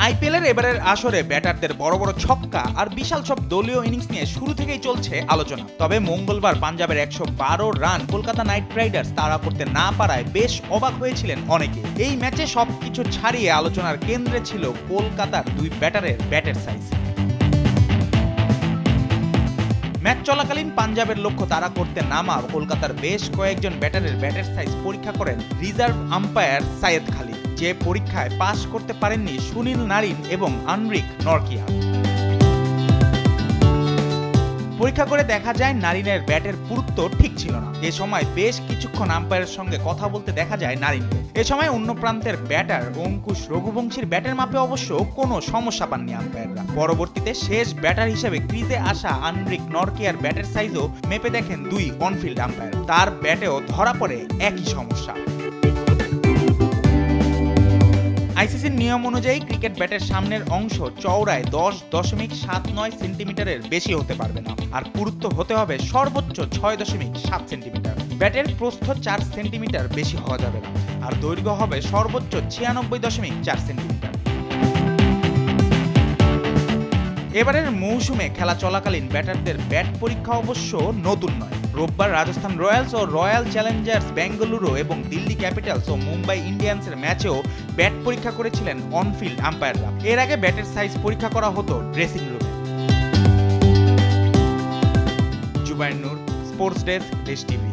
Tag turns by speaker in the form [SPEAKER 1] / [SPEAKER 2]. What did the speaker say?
[SPEAKER 1] IPL এর এবারের আসরে ব্যাটারদের বড় বড় ছক্কা আর বিশাল সব দলীয় ইনিংস নিয়ে শুরু থেকেই চলছে আলোচনা। তবে মঙ্গলবার পাঞ্জাবের ১১২ রান কলকাতা নাইট রাইডার্স তাড়া করতে না পারায় বেশ অবাক হয়েছিলেন অনেকে। এই ম্যাচে সবকিছু ছাড়িয়ে আলোচনার কেন্দ্রে ছিল কলকাতার দুই ব্যাটারের ব্যাটের সাইজ। ম্যাচ চলাকালীন পাঞ্জাবের লক্ষ্য তাড়া করতে নামা কলকাতার বেশ কয়েকজন ব্যাটারের ব্যাটের সাইজ পরীক্ষা করেন রিজার্ভ আম্পায়ার সাইয়েদ খালিদ, যে পরীক্ষায় পাস করতে পারেননি সুনীল নারিন এবং আনরিক নরকিয়াল। পরীক্ষা করে দেখা যায় নারিনের ব্যাটের পুরুত্ব ঠিক ছিল না। এ সময় বেশ কিছুক্ষণ আম্পায়ারের সঙ্গে কথা বলতে দেখা যায় নারিনকে। এ সময় অন্য প্রান্তের ব্যাটার অঙ্কুশ রঘুবংশীর ব্যাটের মাপে অবশ্য কোনো সমস্যা পাননি আম্পায়াররা। পরবর্তীতে শেষ ব্যাটার হিসেবে ক্রিজে আসা আনরিক নরকিয়ার ব্যাটের সাইজও মেপে দেখেন দুই অনফিল্ড আম্পায়ার। তার ব্যাটেও ধরা পড়ে একই সমস্যা। আইসিসির নিয়ম অনুযায়ী ক্রিকেট ব্যাটের সামনের অংশ চওড়ায় 10.79 সেন্টিমিটারের বেশি হতে পারবে না, আর পুরুত্ব হতে হবে সর্বোচ্চ 6.7 সেন্টিমিটার। ব্যাটের প্রস্থ 4 সেন্টিমিটার বেশি হওয়া যাবে না, আর দৈর্ঘ্য হবে সর্বোচ্চ 96.4 সেন্টিমিটার। এবারের মৌসুমে খেলা চলাকালীন ব্যাটারদের ব্যাট পরীক্ষা অবশ্য নতুন নয়। রোববার রাজস্থান রয়্যালস ও রয়্যাল চ্যালেঞ্জার্স বেঙ্গালুরু এবং দিল্লি ক্যাপিটালস ও মুম্বাই ইন্ডিয়ান্সের ম্যাচেও ব্যাট পরীক্ষা করেছিলেন অনফিল্ড আম্পায়াররা। এর আগে ব্যাটের সাইজ পরীক্ষা করা হতো ড্রেসিং রুমে। জুবায়ের নূর, স্পোর্টস ডেস্ক, দেশ টিভি।